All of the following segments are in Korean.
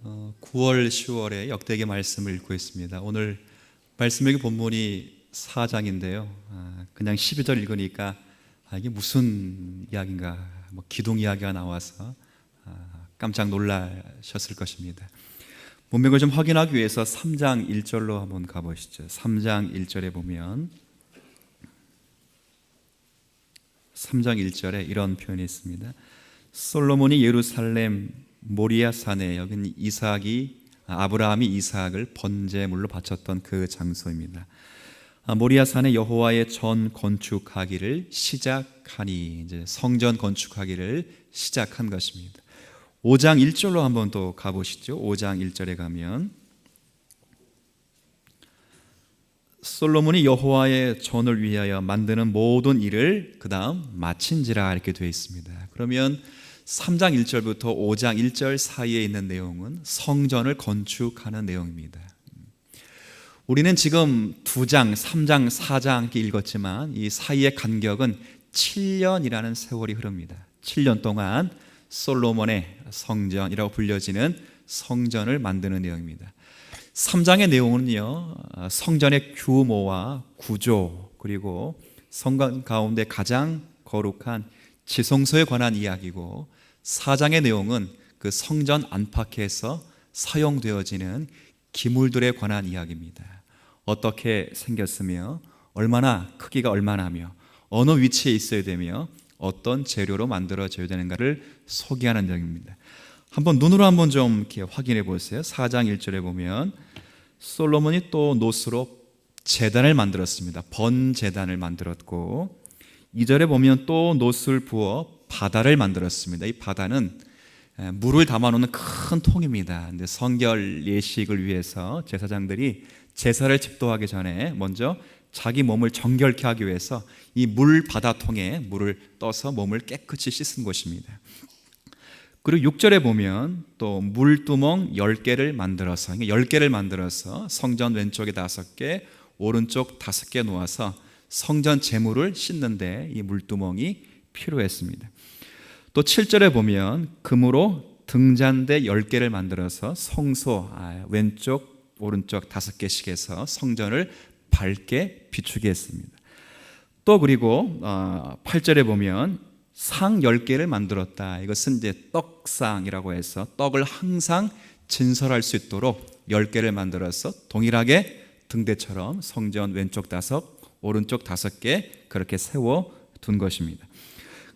9월, 10월에 역대기 말씀을 읽고 있습니다. 오늘 말씀의 본문이 4장인데요. 그냥 12절 읽으니까 이게 무슨 이야기인가, 기둥 이야기가 나와서 깜짝 놀라셨을 것입니다. 문맥을 좀 확인하기 위해서 3장 1절로 한번 가보시죠. 3장 1절에 보면 3장 1절에 이런 표현이 있습니다. 솔로몬이 예루살렘 모리아 산에, 여기는 아브라함이 이삭을 번제물로 바쳤던 그 장소입니다. 모리아 산에 여호와의 전 건축하기를 시작하니, 이제 성전 건축하기를 시작한 것입니다. 5장 1절로 한번 또 가보시죠. 5장 1절에 가면 솔로몬이 여호와의 전을 위하여 만드는 모든 일을 그 다음 마친지라, 이렇게 되어 있습니다. 그러면 3장 1절부터 5장 1절 사이에 있는 내용은 성전을 건축하는 내용입니다. 우리는 지금 2장, 3장, 4장 함께 읽었지만 이 사이의 간격은 7년이라는 세월이 흐릅니다. 7년 동안 솔로몬의 성전이라고 불려지는 성전을 만드는 내용입니다. 3장의 내용은요, 성전의 규모와 구조, 그리고 성전 가운데 가장 거룩한 지성소에 관한 이야기고, 4장의 내용은 그 성전 안팎에서 사용되어지는 기물들에 관한 이야기입니다. 어떻게 생겼으며, 얼마나 크기가 얼마나며, 어느 위치에 있어야 되며, 어떤 재료로 만들어져야 되는가를 소개하는 내용입니다. 한번 눈으로 한번 좀 이렇게 확인해 보세요. 4장 1절에 보면 솔로몬이 또 노스로 제단을 만들었습니다. 번제단을 만들었고, 2절에 보면 또 노스를 부어 바다를 만들었습니다. 이 바다는 물을 담아놓는 큰 통입니다. 근데 성결 예식을 위해서 제사장들이 제사를 집도하기 전에 먼저 자기 몸을 정결케 하기 위해서 이 물 바다통에 물을 떠서 몸을 깨끗이 씻은 곳입니다. 그리고 6절에 보면 또 물두멍 10개를 만들어서, 10개를 만들어서 성전 왼쪽에 5개, 오른쪽 5개 놓아서 성전 제물을 씻는데 이 물두멍이 필요했습니다. 또 7절에 보면 금으로 등잔대 10개를 만들어서 성소 왼쪽 오른쪽 5개씩 해서 성전을 밝게 비추게 했습니다. 또 그리고 8절에 보면 상 10개를 만들었다. 이것은 이제 떡상이라고 해서 떡을 항상 진설할 수 있도록 10개를 만들어서 동일하게 등대처럼 성전 왼쪽 5, 오른쪽 5개 그렇게 세워둔 것입니다.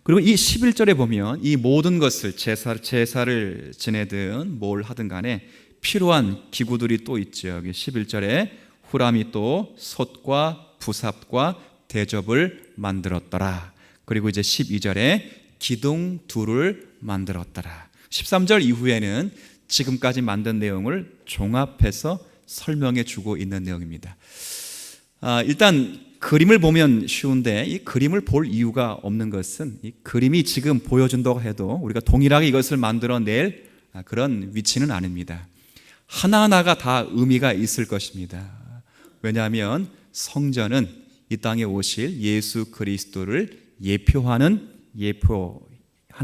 그리고 이 11절에 보면 이 모든 것을 제사를 지내든 뭘 하든 간에 필요한 기구들이 또 있죠. 여기 11절에 후람이 또 솥과 부삽과 대접을 만들었더라. 그리고 이제 12절에 기둥 둘을 만들었더라. 13절 이후에는 지금까지 만든 내용을 종합해서 설명해 주고 있는 내용입니다. 일단 그림을 보면 쉬운데 이 그림을 볼 이유가 없는 것은, 이 그림이 지금 보여준다고 해도 우리가 동일하게 이것을 만들어낼 그런 위치는 아닙니다. 하나하나가 다 의미가 있을 것입니다. 왜냐하면 성전은 이 땅에 오실 예수 그리스도를 예표한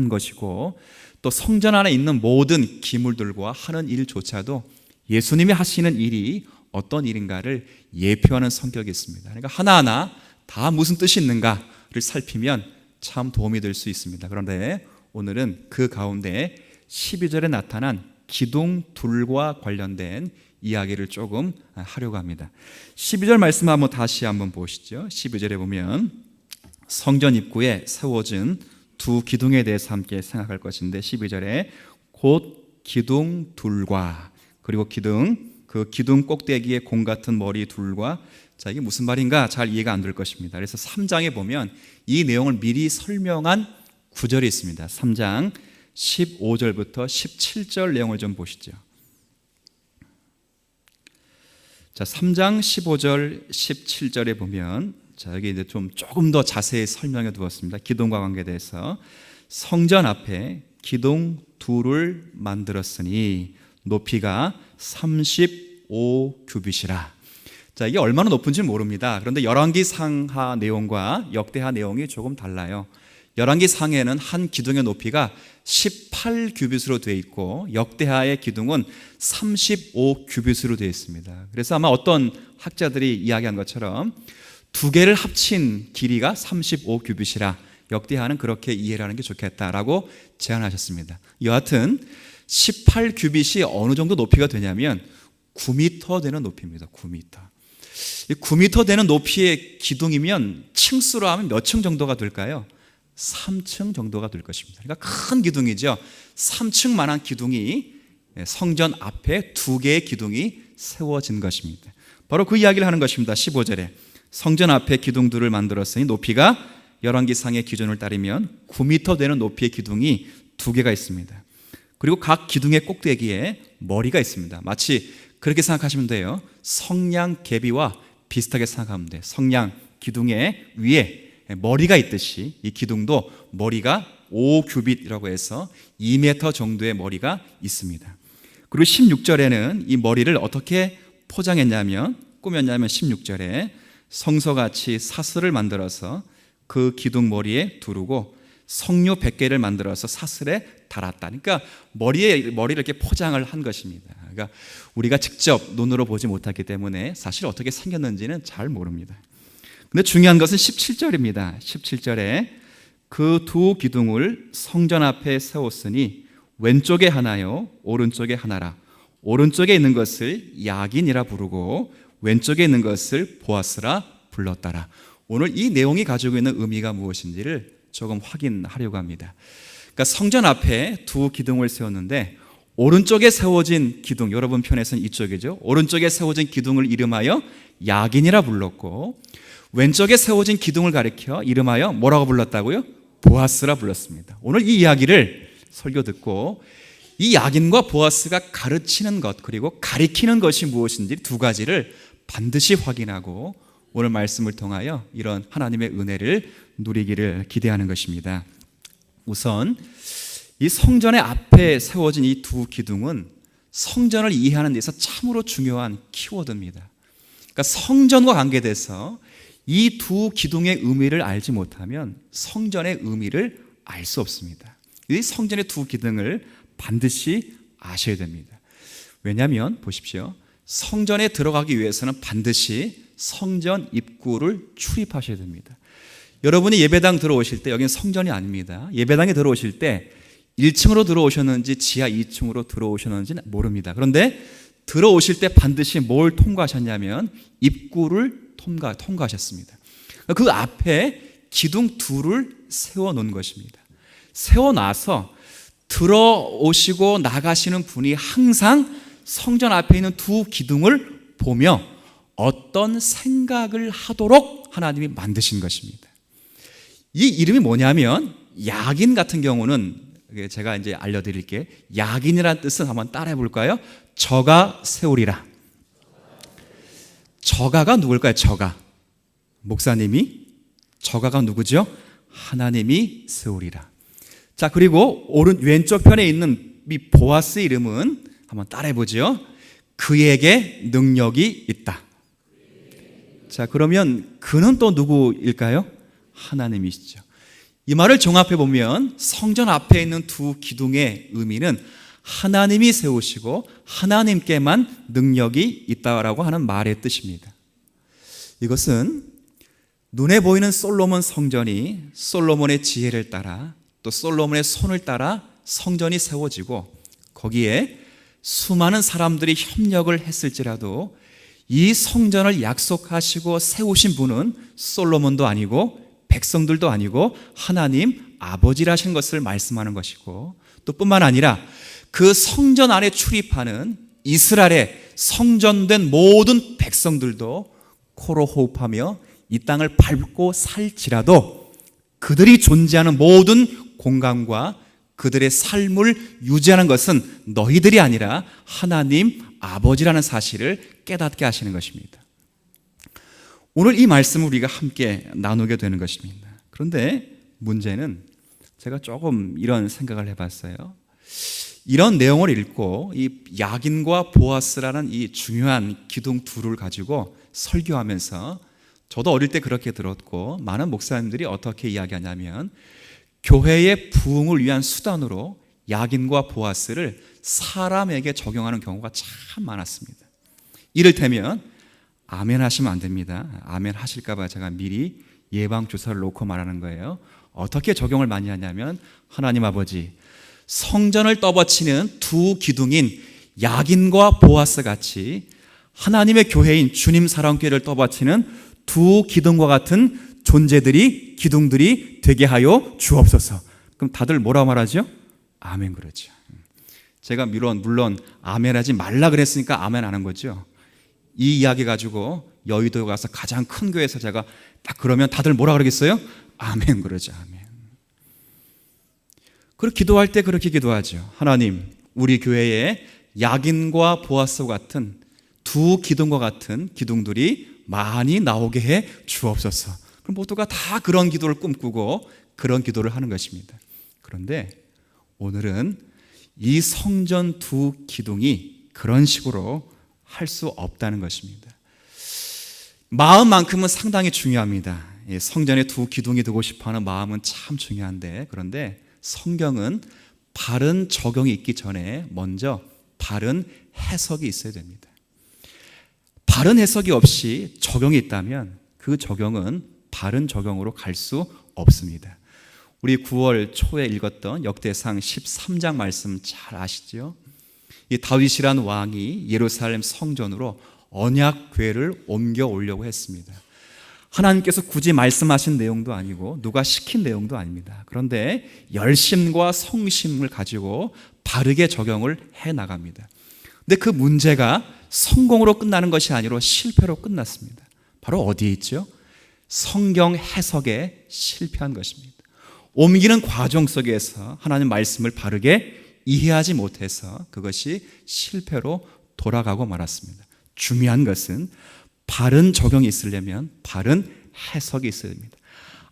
것이고, 또 성전 안에 있는 모든 기물들과 하는 일조차도 예수님이 하시는 일이 어떤 일인가를 예표하는 성격이 있습니다. 그러니까 하나하나 다 무슨 뜻이 있는가를 살피면 참 도움이 될 수 있습니다. 그런데 오늘은 그 가운데 12절에 나타난 기둥 둘과 관련된 이야기를 조금 하려고 합니다. 12절 말씀 한번 다시 한번 보시죠. 12절에 보면 성전 입구에 세워진 두 기둥에 대해서 함께 생각할 것인데, 12절에 곧 기둥 둘과, 그리고 그 기둥 꼭대기에 공 같은 머리 둘과, 이게 무슨 말인가 잘 이해가 안 될 것입니다. 그래서 3장에 보면 이 내용을 미리 설명한 구절이 있습니다. 3장 15절부터 17절 내용을 좀 보시죠. 3장 15절 17절에 보면 여기 이제 조금 더 자세히 설명해 두었습니다. 기둥과 관계돼서 성전 앞에 기둥 둘을 만들었으니 높이가 35규빗이라. 이게 얼마나 높은지 모릅니다. 그런데 열왕기 상하 내용과 역대하 내용이 조금 달라요. 열왕기 상에는 한 기둥의 높이가 18규빗으로 되어 있고 역대하의 기둥은 35규빗으로 되어 있습니다. 그래서 아마 어떤 학자들이 이야기한 것처럼 두 개를 합친 길이가 35규빗이라 역대하는 그렇게 이해를 하는 게 좋겠다라고 제안하셨습니다. 여하튼 18규빗이 어느 정도 높이가 되냐면 9m 되는 높이입니다. 9m. 이 9m 되는 높이의 기둥이면 층수로 하면 몇 층 정도가 될까요? 3층 정도가 될 것입니다. 그러니까 큰 기둥이죠. 3층만한 기둥이 성전 앞에 두 개의 기둥이 세워진 것입니다. 바로 그 이야기를 하는 것입니다. 15절에 성전 앞에 기둥들을 만들었으니 높이가 열왕기상의 기준을 따르면 9m 되는 높이의 기둥이 두 개가 있습니다. 그리고 각 기둥의 꼭대기에 머리가 있습니다. 마치 그렇게 생각하시면 돼요. 성냥개비와 비슷하게 생각하면 돼요. 성냥 기둥의 위에 머리가 있듯이 이 기둥도 머리가 5규빗이라고 해서 2m 정도의 머리가 있습니다. 그리고 16절에는 이 머리를 어떻게 포장했냐면 꾸몄냐면 16절에 성서같이 사슬을 만들어서 그 기둥 머리에 두르고 석류 100개를 만들어서 사슬에 달았다. 그러니까 머리를 이렇게 포장을 한 것입니다. 그러니까 우리가 직접 눈으로 보지 못했기 때문에 사실 어떻게 생겼는지는 잘 모릅니다. 근데 중요한 것은 17절입니다. 17절에 그 두 기둥을 성전 앞에 세웠으니 왼쪽에 하나요 오른쪽에 하나라. 오른쪽에 있는 것을 야긴이라 부르고 왼쪽에 있는 것을 보아스라 불렀더라. 오늘 이 내용이 가지고 있는 의미가 무엇인지를 조금 확인하려고 합니다. 그러니까 성전 앞에 두 기둥을 세웠는데 오른쪽에 세워진 기둥, 여러분 편에서는 이쪽이죠. 오른쪽에 세워진 기둥을 이름하여 야긴이라 불렀고 왼쪽에 세워진 기둥을 가리켜 이름하여 뭐라고 불렀다고요? 보아스라 불렀습니다. 오늘 이 이야기를 설교 듣고 이 야긴과 보아스가 가르치는 것 그리고 가리키는 것이 무엇인지 두 가지를 반드시 확인하고 오늘 말씀을 통하여 이런 하나님의 은혜를 누리기를 기대하는 것입니다. 우선 이 성전의 앞에 세워진 이 두 기둥은 성전을 이해하는 데서 참으로 중요한 키워드입니다. 그러니까 성전과 관계돼서 이 두 기둥의 의미를 알지 못하면 성전의 의미를 알 수 없습니다. 이 성전의 두 기둥을 반드시 아셔야 됩니다. 왜냐하면 보십시오. 성전에 들어가기 위해서는 반드시 성전 입구를 출입하셔야 됩니다. 여러분이 예배당 들어오실 때 여기는 성전이 아닙니다. 예배당에 들어오실 때 1층으로 들어오셨는지 지하 2층으로 들어오셨는지는 모릅니다. 그런데 들어오실 때 반드시 뭘 통과하셨냐면 입구를 통과하셨습니다. 그 앞에 기둥 둘을 세워놓은 것입니다. 세워놔서 들어오시고 나가시는 분이 항상 성전 앞에 있는 두 기둥을 보며 어떤 생각을 하도록 하나님이 만드신 것입니다. 이 이름이 뭐냐면 야긴 같은 경우는 제가 이제 알려드릴게요. 야긴이라는 뜻은 한번 따라해 볼까요? 저가 세우리라. 저가가 누굴까요? 저가. 목사님이 저가가 누구죠? 하나님이 세우리라. 자, 그리고 왼쪽 편에 있는 이 보아스 이름은 한번 따라해 보죠. 그에게 능력이 있다. 자, 그러면 그는 또 누구일까요? 하나님이시죠. 이 말을 종합해 보면 성전 앞에 있는 두 기둥의 의미는 하나님이 세우시고 하나님께만 능력이 있다라고 하는 말의 뜻입니다. 이것은 눈에 보이는 솔로몬 성전이 솔로몬의 지혜를 따라 또 솔로몬의 손을 따라 성전이 세워지고 거기에 수많은 사람들이 협력을 했을지라도 이 성전을 약속하시고 세우신 분은 솔로몬도 아니고 백성들도 아니고 하나님 아버지라신 것을 말씀하는 것이고 또 뿐만 아니라 그 성전 안에 출입하는 이스라엘의 성전된 모든 백성들도 코로 호흡하며 이 땅을 밟고 살지라도 그들이 존재하는 모든 공간과 그들의 삶을 유지하는 것은 너희들이 아니라 하나님 아버지라는 사실을 깨닫게 하시는 것입니다. 오늘 이 말씀을 우리가 함께 나누게 되는 것입니다. 그런데 문제는 제가 조금 이런 생각을 해봤어요. 이런 내용을 읽고 이 야긴과 보아스라는 이 중요한 기둥 둘을 가지고 설교하면서 저도 어릴 때 그렇게 들었고 많은 목사님들이 어떻게 이야기하냐면 교회의 부흥을 위한 수단으로 야긴과 보아스를 사람에게 적용하는 경우가 참 많았습니다. 이를테면 아멘 하시면 안 됩니다. 아멘 하실까 봐 제가 미리 예방주사를 놓고 말하는 거예요. 어떻게 적용을 많이 하냐면, 하나님 아버지, 성전을 떠받치는 두 기둥인 야긴과 보아스 같이 하나님의 교회인 주님 사랑교회를 떠받치는 두 기둥과 같은 존재들이, 기둥들이 되게 하여 주옵소서. 그럼 다들 뭐라고 말하죠? 아멘 그러죠. 제가 물론 아멘 하지 말라 그랬으니까 아멘 하는 거죠. 이 이야기 가지고 여의도에 가서 가장 큰 교회에서 제가 딱 그러면 다들 뭐라 그러겠어요? 아멘 그러죠. 아멘. 그리고 기도할 때 그렇게 기도하죠. 하나님, 우리 교회에 야긴과 보아스와 같은 두 기둥과 같은 기둥들이 많이 나오게 해 주옵소서. 그럼 모두가 다 그런 기도를 꿈꾸고 그런 기도를 하는 것입니다. 그런데 오늘은 이 성전 두 기둥이 그런 식으로 할 수 없다는 것입니다. 마음만큼은 상당히 중요합니다. 성전에 두 기둥이 되고 싶어하는 마음은 참 중요한데, 그런데 성경은 바른 적용이 있기 전에 먼저 바른 해석이 있어야 됩니다. 바른 해석이 없이 적용이 있다면 그 적용은 바른 적용으로 갈 수 없습니다. 우리 9월 초에 읽었던 역대상 13장 말씀 잘 아시죠? 이 다윗이란 왕이 예루살렘 성전으로 언약궤를 옮겨 오려고 했습니다. 하나님께서 굳이 말씀하신 내용도 아니고 누가 시킨 내용도 아닙니다. 그런데 열심과 성심을 가지고 바르게 적용을 해 나갑니다. 근데 그 문제가 성공으로 끝나는 것이 아니라 실패로 끝났습니다. 바로 어디에 있죠? 성경 해석에 실패한 것입니다. 옮기는 과정 속에서 하나님 말씀을 바르게 이해하지 못해서 그것이 실패로 돌아가고 말았습니다. 중요한 것은 바른 적용이 있으려면 바른 해석이 있어야 됩니다.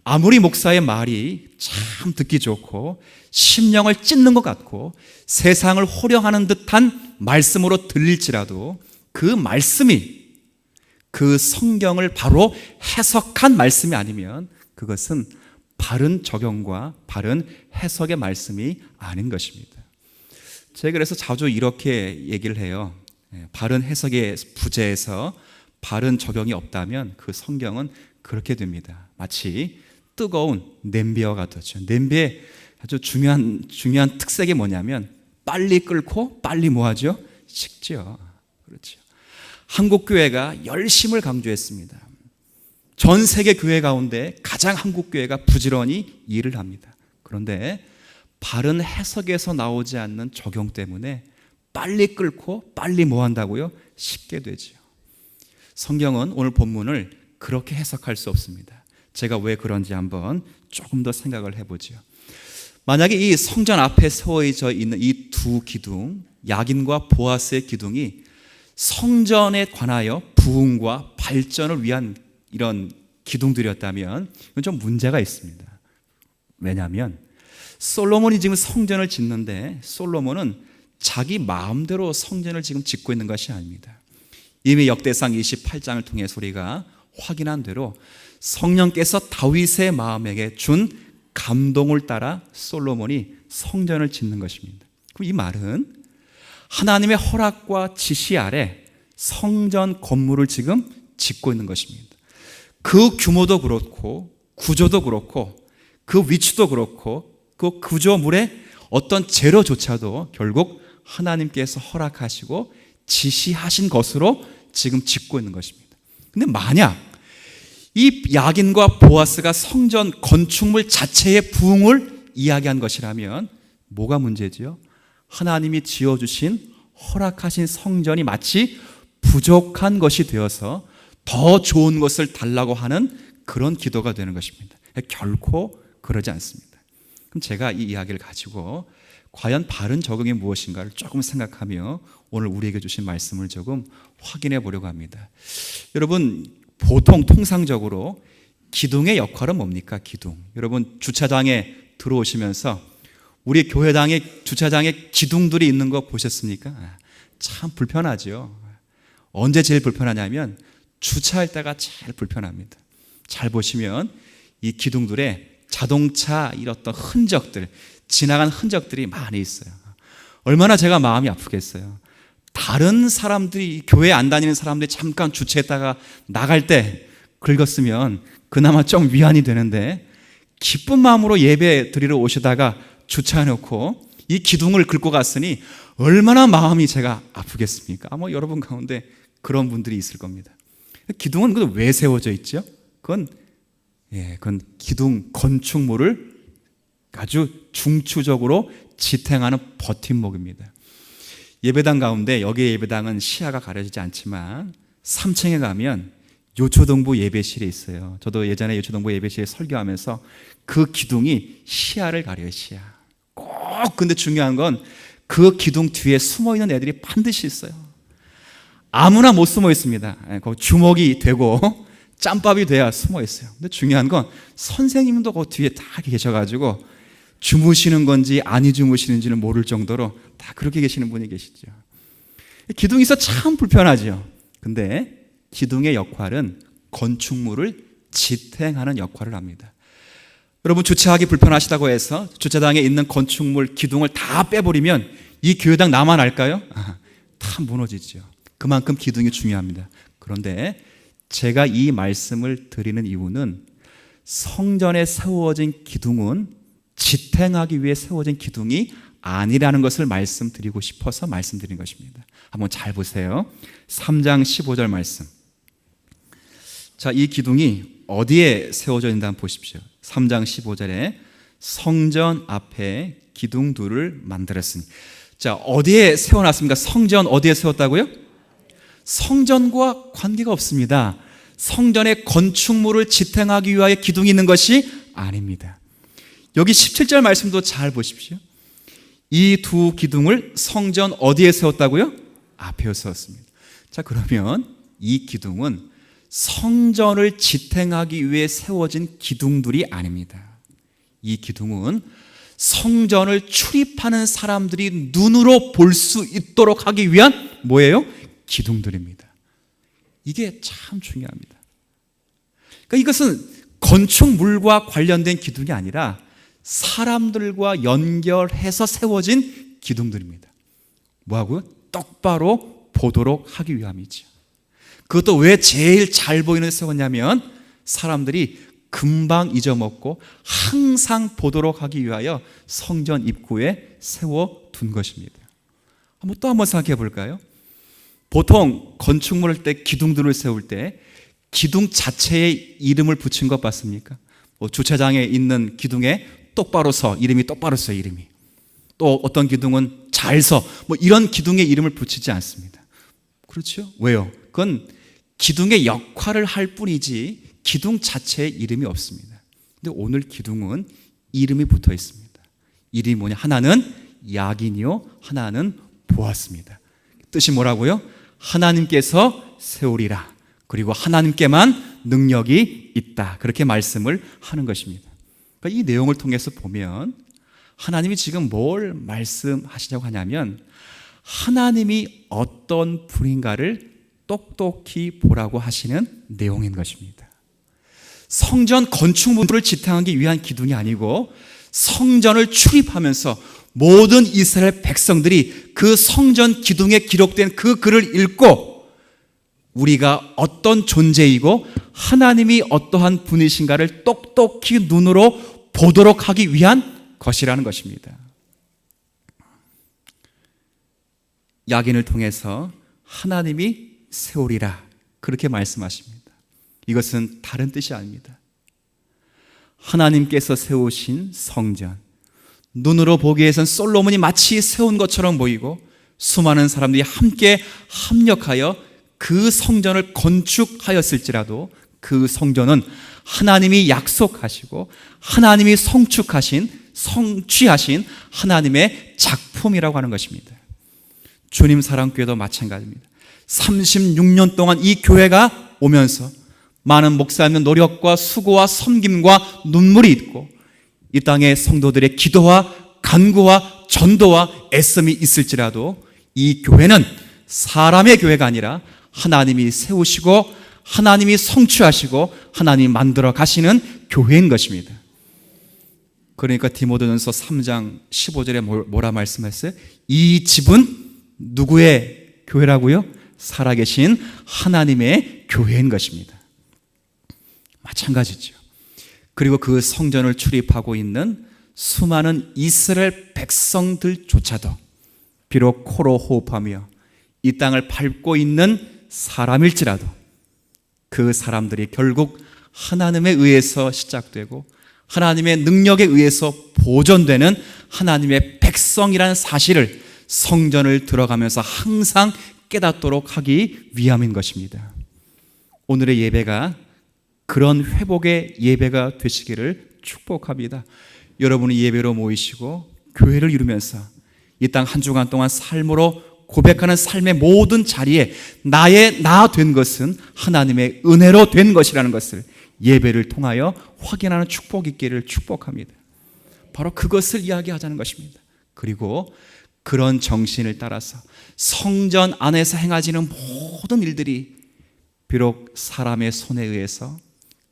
아무리 목사의 말이 참 듣기 좋고 심령을 찢는 것 같고 세상을 호령하는 듯한 말씀으로 들릴지라도 그 말씀이 그 성경을 바로 해석한 말씀이 아니면 그것은 바른 적용과 바른 해석의 말씀이 아닌 것입니다. 제가 그래서 자주 이렇게 얘기를 해요. 바른 해석의 부재에서 바른 적용이 없다면 그 성경은 그렇게 됩니다. 마치 뜨거운 냄비와 같았죠. 냄비의 아주 중요한 특색이 뭐냐면 빨리 끓고 빨리 뭐하죠? 식죠. 그렇죠. 한국 교회가 열심을 강조했습니다. 전 세계 교회 가운데 가장 한국 교회가 부지런히 일을 합니다. 그런데 바른 해석에서 나오지 않는 적용 때문에 빨리 끓고 빨리 뭐 한다고요? 식게 되죠. 성경은 오늘 본문을 그렇게 해석할 수 없습니다. 제가 왜 그런지 한번 조금 더 생각을 해보죠. 만약에 이 성전 앞에 세워져 있는 이 두 기둥, 야긴과 보아스의 기둥이 성전에 관하여 부흥과 발전을 위한 이런 기둥들이었다면 이건 좀 문제가 있습니다. 왜냐하면 솔로몬이 지금 성전을 짓는데 솔로몬은 자기 마음대로 성전을 지금 짓고 있는 것이 아닙니다. 이미 역대상 28장을 통해서 우리가 확인한 대로 성령께서 다윗의 마음에게 준 감동을 따라 솔로몬이 성전을 짓는 것입니다. 그럼 이 말은 하나님의 허락과 지시 아래 성전 건물을 지금 짓고 있는 것입니다. 그 규모도 그렇고 구조도 그렇고 그 위치도 그렇고 그 구조물의 어떤 재료조차도 결국 하나님께서 허락하시고 지시하신 것으로 지금 짓고 있는 것입니다. 근데 만약 이 야긴과 보아스가 성전 건축물 자체의 부흥을 이야기한 것이라면 뭐가 문제지요? 하나님이 지어주신 허락하신 성전이 마치 부족한 것이 되어서 더 좋은 것을 달라고 하는 그런 기도가 되는 것입니다. 결코 그러지 않습니다. 그럼 제가 이 이야기를 가지고 과연 바른 적용이 무엇인가를 조금 생각하며 오늘 우리에게 주신 말씀을 조금 확인해 보려고 합니다. 여러분, 보통 통상적으로 기둥의 역할은 뭡니까? 기둥. 여러분, 주차장에 들어오시면서 우리 교회당의 주차장에 기둥들이 있는 거 보셨습니까? 참 불편하죠. 언제 제일 불편하냐면 주차할 때가 제일 불편합니다. 잘 보시면 이 기둥들에 자동차 이런 어떤 흔적들, 지나간 흔적들이 많이 있어요. 얼마나 제가 마음이 아프겠어요. 다른 사람들이, 교회 안 다니는 사람들이 잠깐 주차했다가 나갈 때 긁었으면 그나마 좀 위안이 되는데, 기쁜 마음으로 예배 드리러 오시다가 주차해놓고 이 기둥을 긁고 갔으니 얼마나 마음이 제가 아프겠습니까? 아마 여러분 가운데 그런 분들이 있을 겁니다. 기둥은 왜 세워져 있죠? 그건 기둥 건축물을 아주 중추적으로 지탱하는 버팀목입니다. 예배당 가운데, 여기 예배당은 시야가 가려지지 않지만 3층에 가면 요초동부 예배실에 있어요. 저도 예전에 요초동부 예배실에 설교하면서 그 기둥이 시야를 가려요. 시야. 꼭 근데 중요한 건 그 기둥 뒤에 숨어있는 애들이 반드시 있어요. 아무나 못 숨어 있습니다. 주먹이 되고 짬밥이 돼야 숨어 있어요. 근데 중요한 건 선생님도 그 뒤에 다 계셔가지고 주무시는 건지 아니 주무시는지는 모를 정도로 다 그렇게 계시는 분이 계시죠. 기둥이 있어 참 불편하죠. 근데 기둥의 역할은 건축물을 지탱하는 역할을 합니다. 여러분, 주차하기 불편하시다고 해서 주차장에 있는 건축물 기둥을 다 빼버리면 이 교회당 나만 알까요? 다 무너지죠. 그만큼 기둥이 중요합니다. 그런데 제가 이 말씀을 드리는 이유는 성전에 세워진 기둥은 지탱하기 위해 세워진 기둥이 아니라는 것을 말씀드리고 싶어서 말씀드린 것입니다. 한번 잘 보세요. 3장 15절 말씀. 자, 이 기둥이 어디에 세워져 있는지 한번 보십시오. 3장 15절에 성전 앞에 기둥 둘을 만들었으니. 자, 어디에 세워놨습니까? 성전 어디에 세웠다고요? 성전과 관계가 없습니다. 성전의 건축물을 지탱하기 위하여 기둥이 있는 것이 아닙니다. 여기 17절 말씀도 잘 보십시오. 이 두 기둥을 성전 어디에 세웠다고요? 앞에 세웠습니다. 자, 그러면 이 기둥은 성전을 지탱하기 위해 세워진 기둥들이 아닙니다. 이 기둥은 성전을 출입하는 사람들이 눈으로 볼 수 있도록 하기 위한 뭐예요? 기둥들입니다. 이게 참 중요합니다. 그러니까 이것은 건축물과 관련된 기둥이 아니라 사람들과 연결해서 세워진 기둥들입니다. 뭐하고요? 똑바로 보도록 하기 위함이죠. 그것도 왜 제일 잘 보이는 데 세웠냐면 사람들이 금방 잊어먹고 항상 보도록 하기 위하여 성전 입구에 세워둔 것입니다. 또 한번 생각해 볼까요? 보통 건축물을 때 기둥들을 세울 때 기둥 자체에 이름을 붙인 것 봤습니까? 주차장에 있는 기둥에 똑바로 서, 이름이 똑바로 서, 이름이. 또 어떤 기둥은 잘 서, 이런 기둥에 이름을 붙이지 않습니다. 그렇죠? 왜요? 그건 기둥의 역할을 할 뿐이지 기둥 자체에 이름이 없습니다. 근데 오늘 기둥은 이름이 붙어 있습니다. 이름이 뭐냐? 하나는 야긴이요, 하나는 보았습니다. 뜻이 뭐라고요? 하나님께서 세우리라. 그리고 하나님께만 능력이 있다. 그렇게 말씀을 하는 것입니다. 그러니까 이 내용을 통해서 보면 하나님이 지금 뭘 말씀하시려고 하냐면 하나님이 어떤 분인가를 똑똑히 보라고 하시는 내용인 것입니다. 성전 건축물을 지탱하기 위한 기둥이 아니고 성전을 출입하면서 모든 이스라엘 백성들이 그 성전 기둥에 기록된 그 글을 읽고 우리가 어떤 존재이고 하나님이 어떠한 분이신가를 똑똑히 눈으로 보도록 하기 위한 것이라는 것입니다. 야긴을 통해서 하나님이 세우리라 그렇게 말씀하십니다. 이것은 다른 뜻이 아닙니다. 하나님께서 세우신 성전, 눈으로 보기에선 솔로몬이 마치 세운 것처럼 보이고 수많은 사람들이 함께 합력하여 그 성전을 건축하였을지라도 그 성전은 하나님이 약속하시고 하나님이 성취하신 하나님의 작품이라고 하는 것입니다. 주님 사랑교회도 마찬가지입니다. 36년 동안 이 교회가 오면서 많은 목사님의 노력과 수고와 섬김과 눈물이 있고 이 땅의 성도들의 기도와 간구와 전도와 애씀이 있을지라도 이 교회는 사람의 교회가 아니라 하나님이 세우시고 하나님이 성취하시고 하나님이 만들어 가시는 교회인 것입니다. 그러니까 디모데전서 3장 15절에 뭐라 말씀했어요? 이 집은 누구의 교회라고요? 살아계신 하나님의 교회인 것입니다. 마찬가지죠. 그리고 그 성전을 출입하고 있는 수많은 이스라엘 백성들조차도 비록 코로 호흡하며 이 땅을 밟고 있는 사람일지라도 그 사람들이 결국 하나님에 의해서 시작되고 하나님의 능력에 의해서 보존되는 하나님의 백성이라는 사실을 성전을 들어가면서 항상 깨닫도록 하기 위함인 것입니다. 오늘의 예배가 그런 회복의 예배가 되시기를 축복합니다. 여러분이 예배로 모이시고 교회를 이루면서 이 땅 한 주간 동안 삶으로 고백하는 삶의 모든 자리에 나의 나 된 것은 하나님의 은혜로 된 것이라는 것을 예배를 통하여 확인하는 축복이 있기를 축복합니다. 바로 그것을 이야기하자는 것입니다. 그리고 그런 정신을 따라서 성전 안에서 행하지는 모든 일들이 비록 사람의 손에 의해서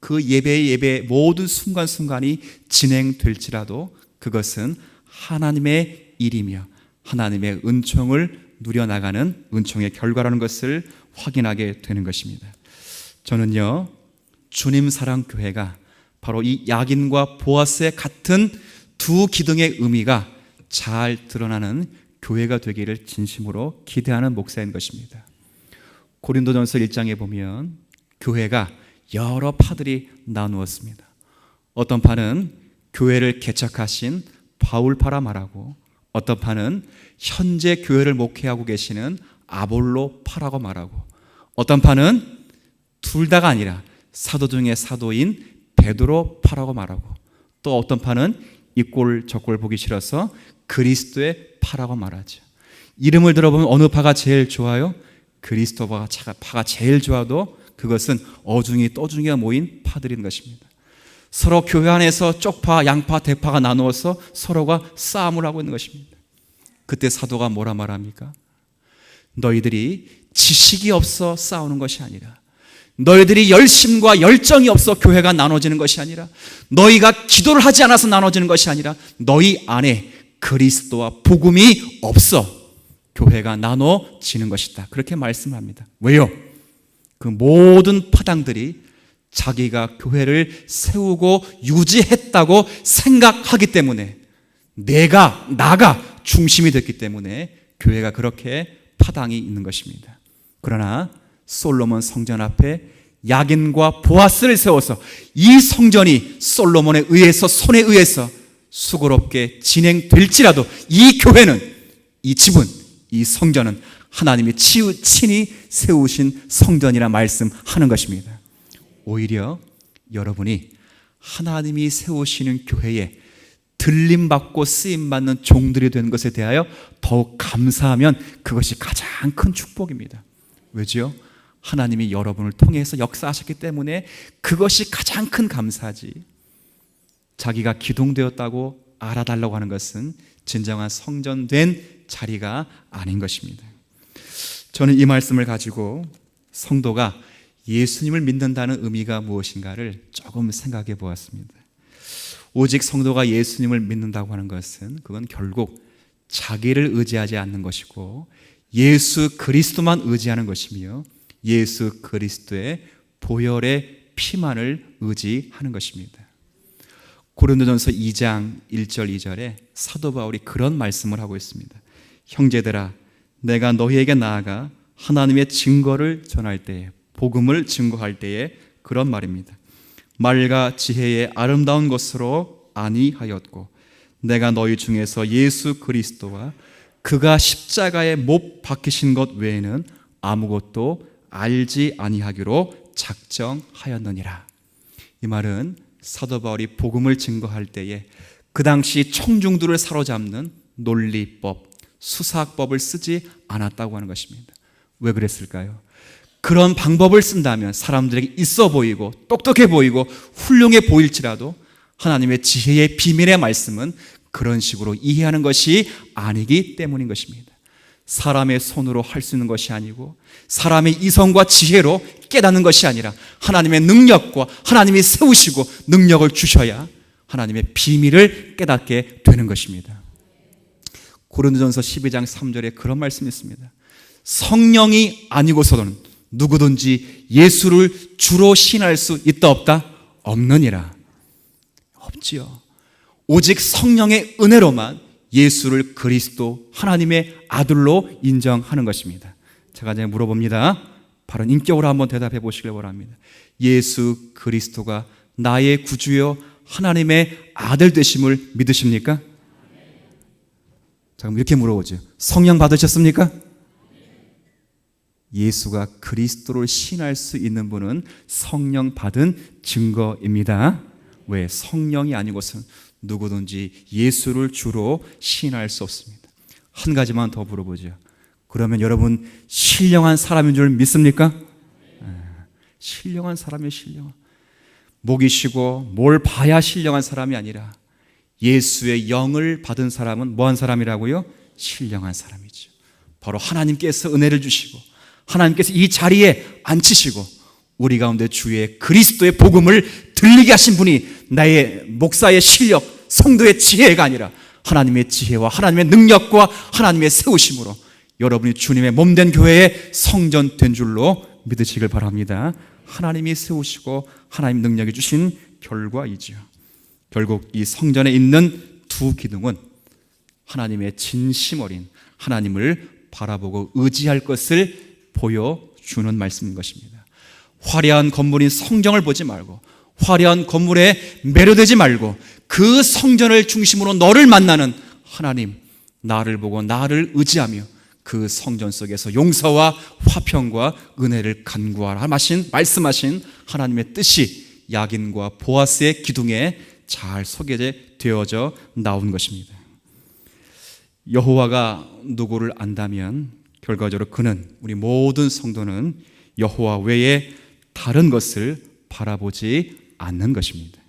그 예배의 모든 순간순간이 진행될지라도 그것은 하나님의 일이며 하나님의 은총을 누려나가는 은총의 결과라는 것을 확인하게 되는 것입니다. 저는요, 주님 사랑 교회가 바로 이 야긴과 보아스의 같은 두 기둥의 의미가 잘 드러나는 교회가 되기를 진심으로 기대하는 목사인 것입니다. 고린도전서 1장에 보면 교회가 여러 파들이 나누었습니다. 어떤 파는 교회를 개척하신 바울파라 말하고 어떤 파는 현재 교회를 목회하고 계시는 아볼로파라고 말하고 어떤 파는 둘 다가 아니라 사도 중에 사도인 베드로파라고 말하고 또 어떤 파는 이 꼴 저 꼴 보기 싫어서 그리스도의 파라고 말하죠. 이름을 들어보면 어느 파가 제일 좋아요? 그리스도 파가 제일 좋아도 그것은 어중이 떠중이가 모인 파들인 것입니다. 서로 교회 안에서 쪽파, 양파, 대파가 나누어서 서로가 싸움을 하고 있는 것입니다. 그때 사도가 뭐라 말합니까? 너희들이 지식이 없어 싸우는 것이 아니라 너희들이 열심과 열정이 없어 교회가 나눠지는 것이 아니라 너희가 기도를 하지 않아서 나눠지는 것이 아니라 너희 안에 그리스도와 복음이 없어 교회가 나눠지는 것이다. 그렇게 말씀합니다. 왜요? 그 모든 파당들이 자기가 교회를 세우고 유지했다고 생각하기 때문에 나가 중심이 됐기 때문에 교회가 그렇게 파당이 있는 것입니다. 그러나 솔로몬 성전 앞에 야긴과 보아스를 세워서 이 성전이 솔로몬에 의해서 손에 의해서 수고롭게 진행될지라도 이 교회는 이 집은 이 성전은 하나님이 친히 세우신 성전이라 말씀하는 것입니다. 오히려 여러분이 하나님이 세우시는 교회에 들림받고 쓰임받는 종들이 된 것에 대하여 더욱 감사하면 그것이 가장 큰 축복입니다. 왜죠? 하나님이 여러분을 통해서 역사하셨기 때문에 그것이 가장 큰 감사지. 자기가 기둥되었다고 알아달라고 하는 것은 진정한 성전된 자리가 아닌 것입니다. 저는 이 말씀을 가지고 성도가 예수님을 믿는다는 의미가 무엇인가를 조금 생각해 보았습니다. 오직 성도가 예수님을 믿는다고 하는 것은 그건 결국 자기를 의지하지 않는 것이고 예수 그리스도만 의지하는 것이며 예수 그리스도의 보혈의 피만을 의지하는 것입니다. 고린도전서 2장 1절 2절에 사도 바울이 그런 말씀을 하고 있습니다. 형제들아 내가 너희에게 나아가 하나님의 증거를 전할 때에 복음을 증거할 때에 그런 말입니다. 말과 지혜의 아름다운 것으로 아니하였고 내가 너희 중에서 예수 그리스도와 그가 십자가에 못 박히신 것 외에는 아무것도 알지 아니하기로 작정하였느니라. 이 말은 사도 바울이 복음을 증거할 때에 그 당시 청중들을 사로잡는 논리법, 수사학법을 쓰지 않았다고 하는 것입니다. 왜 그랬을까요? 그런 방법을 쓴다면 사람들에게 있어 보이고 똑똑해 보이고 훌륭해 보일지라도 하나님의 지혜의 비밀의 말씀은 그런 식으로 이해하는 것이 아니기 때문인 것입니다. 사람의 손으로 할 수 있는 것이 아니고 사람의 이성과 지혜로 깨닫는 것이 아니라 하나님의 능력과 하나님이 세우시고 능력을 주셔야 하나님의 비밀을 깨닫게 되는 것입니다. 고린도전서 12장 3절에 그런 말씀이 있습니다. 성령이 아니고서는 누구든지 예수를 주로 신할 수 있다 없다? 없느니라. 없지요. 오직 성령의 은혜로만 예수를 그리스도 하나님의 아들로 인정하는 것입니다. 제가 이제 물어봅니다. 바로 인격으로 한번 대답해 보시길 바랍니다. 예수 그리스도가 나의 구주여 하나님의 아들 되심을 믿으십니까? 자, 그럼 이렇게 물어보죠. 성령 받으셨습니까? 예수가 그리스도를 신할 수 있는 분은 성령 받은 증거입니다. 왜? 성령이 아니고서는 누구든지 예수를 주로 신할 수 없습니다. 한 가지만 더 물어보죠. 그러면 여러분 신령한 사람인 줄 믿습니까? 신령한 사람이 신령. 목이 쉬고 뭘 봐야 신령한 사람이 아니라 예수의 영을 받은 사람은 뭐한 사람이라고요? 신령한 사람이죠. 바로 하나님께서 은혜를 주시고 하나님께서 이 자리에 앉히시고 우리 가운데 주의 그리스도의 복음을 들리게 하신 분이 나의 목사의 실력, 성도의 지혜가 아니라 하나님의 지혜와 하나님의 능력과 하나님의 세우심으로 여러분이 주님의 몸된 교회의 성전 된 줄로 믿으시길 바랍니다. 하나님이 세우시고 하나님 능력이 주신 결과이지요. 결국 이 성전에 있는 두 기둥은 하나님의 진심 어린 하나님을 바라보고 의지할 것을 보여주는 말씀인 것입니다. 화려한 건물인 성경을 보지 말고 화려한 건물에 매료되지 말고 그 성전을 중심으로 너를 만나는 하나님, 나를 보고 나를 의지하며 그 성전 속에서 용서와 화평과 은혜를 간구하라 말씀하신 하나님의 뜻이 야긴과 보아스의 기둥에 잘 소개되어져 나온 것입니다. 여호와가 누구를 안다면 결과적으로 그는, 우리 모든 성도는 여호와 외에 다른 것을 바라보지 않는 것입니다.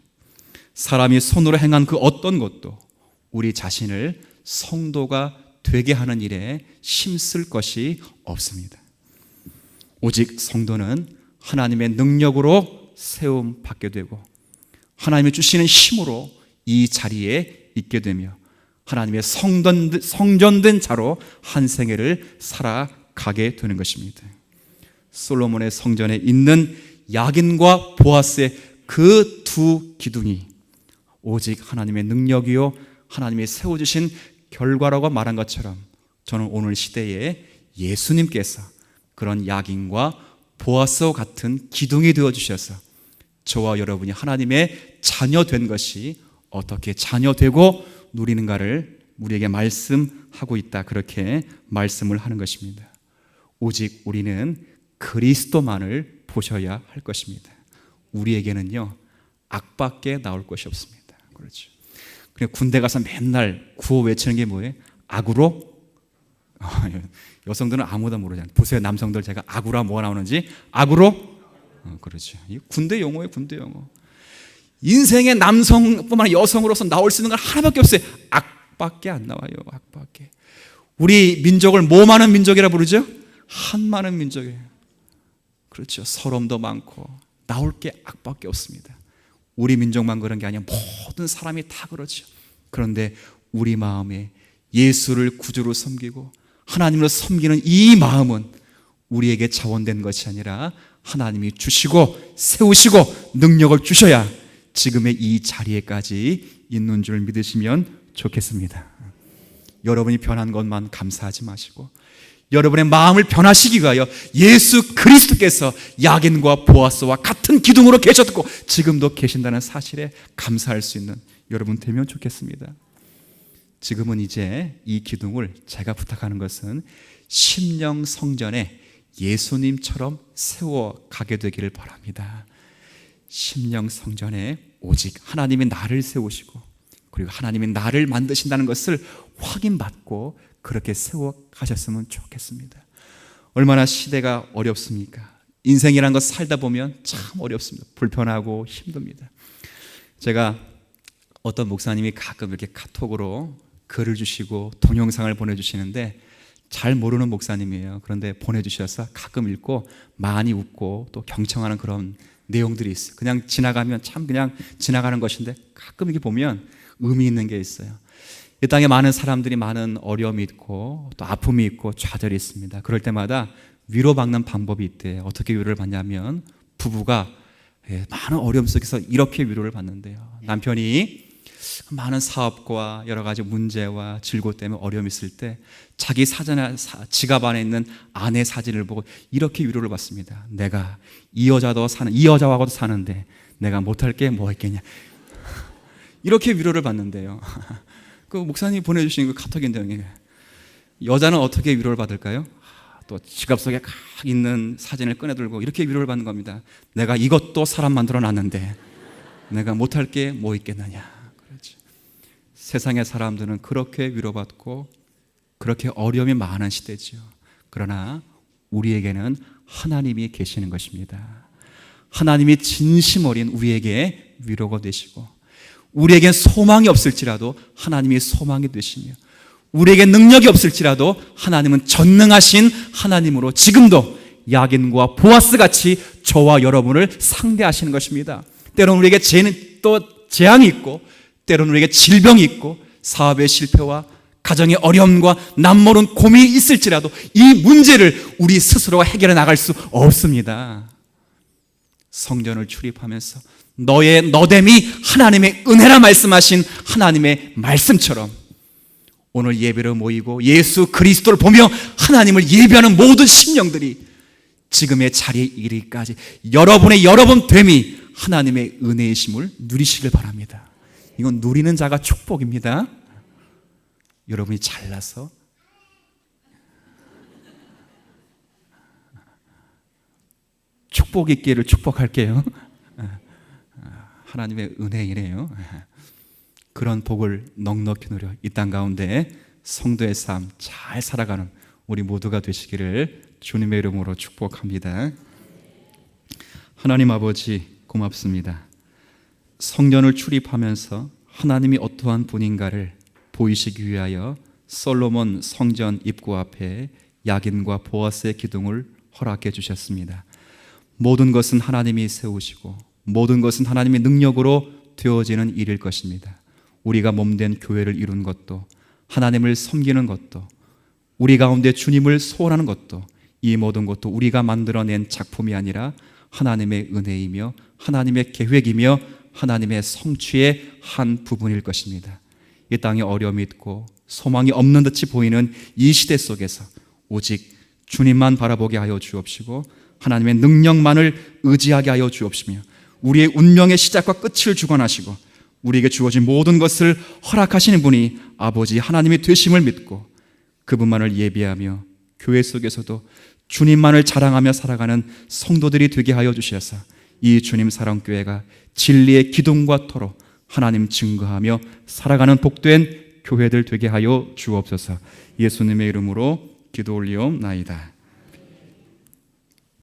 사람이 손으로 행한 그 어떤 것도 우리 자신을 성도가 되게 하는 일에 힘쓸 것이 없습니다. 오직 성도는 하나님의 능력으로 세움 받게 되고 하나님이 주시는 힘으로 이 자리에 있게 되며 하나님의 성전된 자로 한 생애를 살아가게 되는 것입니다. 솔로몬의 성전에 있는 야긴과 보아스의 그 두 기둥이 오직 하나님의 능력이요 하나님이 세워주신 결과라고 말한 것처럼 저는 오늘 시대에 예수님께서 그런 야긴과 보아스와 같은 기둥이 되어주셔서 저와 여러분이 하나님의 자녀된 것이 어떻게 자녀되고 누리는가를 우리에게 말씀하고 있다, 그렇게 말씀을 하는 것입니다. 오직 우리는 그리스도만을 보셔야 할 것입니다. 우리에게는요 악밖에 나올 것이 없습니다. 그렇죠. 그냥 군대 가서 맨날 구호 외치는 게 뭐예요? 악으로? 여성들은 아무도 모르잖아요. 보세요, 남성들 제가 악으로 뭐가 나오는지. 악으로? 그렇죠. 군대 용어예요, 군대 용어. 인생의 남성뿐만 아니라 여성으로서 나올 수 있는 건 하나밖에 없어요. 악밖에 안 나와요. 악밖에. 우리 민족을 뭐 많은 민족이라 부르죠? 한 많은 민족이에요. 그렇죠. 서름도 많고 나올 게 악밖에 없습니다. 우리 민족만 그런 게 아니라 모든 사람이 다 그렇죠. 그런데 우리 마음에 예수를 구주로 섬기고 하나님을 섬기는 이 마음은 우리에게 자원된 것이 아니라 하나님이 주시고 세우시고 능력을 주셔야 지금의 이 자리에까지 있는 줄 믿으시면 좋겠습니다. 여러분이 변한 것만 감사하지 마시고 여러분의 마음을 변화시키기 위하여 예수 그리스도께서 야긴과 보아스와 같은 기둥으로 계셨고 지금도 계신다는 사실에 감사할 수 있는 여러분 되면 좋겠습니다. 지금은 이제 이 기둥을 제가 부탁하는 것은 심령 성전에 예수님처럼 세워가게 되기를 바랍니다. 심령 성전에 오직 하나님이 나를 세우시고 그리고 하나님이 나를 만드신다는 것을 확인받고 그렇게 세워가셨으면 좋겠습니다. 얼마나 시대가 어렵습니까? 인생이라는 것 살다 보면 참 어렵습니다. 불편하고 힘듭니다. 제가 어떤 목사님이 가끔 이렇게 카톡으로 글을 주시고 동영상을 보내주시는데 잘 모르는 목사님이에요. 그런데 보내주셔서 가끔 읽고 많이 웃고 또 경청하는 그런 내용들이 있어요. 그냥 지나가면 참 그냥 지나가는 것인데 가끔 이렇게 보면 의미 있는 게 있어요. 이 땅에 많은 사람들이 많은 어려움이 있고 또 아픔이 있고 좌절이 있습니다. 그럴 때마다 위로받는 방법이 있대요. 어떻게 위로를 받냐면 부부가 많은 어려움 속에서 이렇게 위로를 받는데요. 남편이 많은 사업과 여러 가지 문제와 질고 때문에 어려움이 있을 때 자기 지갑 안에 있는 아내 사진을 보고 이렇게 위로를 받습니다. 내가 이 여자하고도 사는데 내가 못할 게 뭐 있겠냐. 이렇게 위로를 받는데요. 그 목사님이 보내주신 그 카톡인데 여자는 어떻게 위로를 받을까요? 또 지갑 속에 각 있는 사진을 꺼내들고 이렇게 위로를 받는 겁니다. 내가 이것도 사람 만들어 놨는데 내가 못할 게 뭐 있겠느냐. 그렇지. 세상의 사람들은 그렇게 위로받고 그렇게 어려움이 많은 시대지요. 그러나 우리에게는 하나님이 계시는 것입니다. 하나님이 진심 어린 우리에게 위로가 되시고 우리에겐 소망이 없을지라도 하나님이 소망이 되시며 우리에게 능력이 없을지라도 하나님은 전능하신 하나님으로 지금도 야긴과 보아스 같이 저와 여러분을 상대하시는 것입니다. 때로는 우리에게 재앙이 있고 때로는 우리에게 질병이 있고 사업의 실패와 가정의 어려움과 남모른 고민이 있을지라도 이 문제를 우리 스스로가 해결해 나갈 수 없습니다. 성전을 출입하면서 너의 너됨이 하나님의 은혜라 말씀하신 하나님의 말씀처럼 오늘 예배로 모이고 예수 그리스도를 보며 하나님을 예배하는 모든 심령들이 지금의 자리에 이르기까지 여러분의 여러분됨이 하나님의 은혜이심을 누리시길 바랍니다. 이건 누리는 자가 축복입니다. 여러분이 잘나서 축복 있기를 축복할게요. 하나님의 은혜이네요. 그런 복을 넉넉히 누려 이 땅 가운데 성도의 삶 잘 살아가는 우리 모두가 되시기를 주님의 이름으로 축복합니다. 하나님 아버지 고맙습니다. 성전을 출입하면서 하나님이 어떠한 분인가를 보이시기 위하여 솔로몬 성전 입구 앞에 야긴과 보아스의 기둥을 허락해 주셨습니다. 모든 것은 하나님이 세우시고 모든 것은 하나님의 능력으로 되어지는 일일 것입니다. 우리가 몸된 교회를 이룬 것도 하나님을 섬기는 것도 우리 가운데 주님을 소원하는 것도 이 모든 것도 우리가 만들어낸 작품이 아니라 하나님의 은혜이며 하나님의 계획이며 하나님의 성취의 한 부분일 것입니다. 이 땅에 어려움이 있고 소망이 없는 듯이 보이는 이 시대 속에서 오직 주님만 바라보게 하여 주옵시고 하나님의 능력만을 의지하게 하여 주옵시며 우리의 운명의 시작과 끝을 주관하시고 우리에게 주어진 모든 것을 허락하시는 분이 아버지 하나님이 되심을 믿고 그분만을 예배하며 교회 속에서도 주님만을 자랑하며 살아가는 성도들이 되게 하여 주셔서 이 주님 사랑교회가 진리의 기둥과 터로 하나님 증거하며 살아가는 복된 교회들 되게 하여 주옵소서. 예수님의 이름으로 기도 올리옵나이다.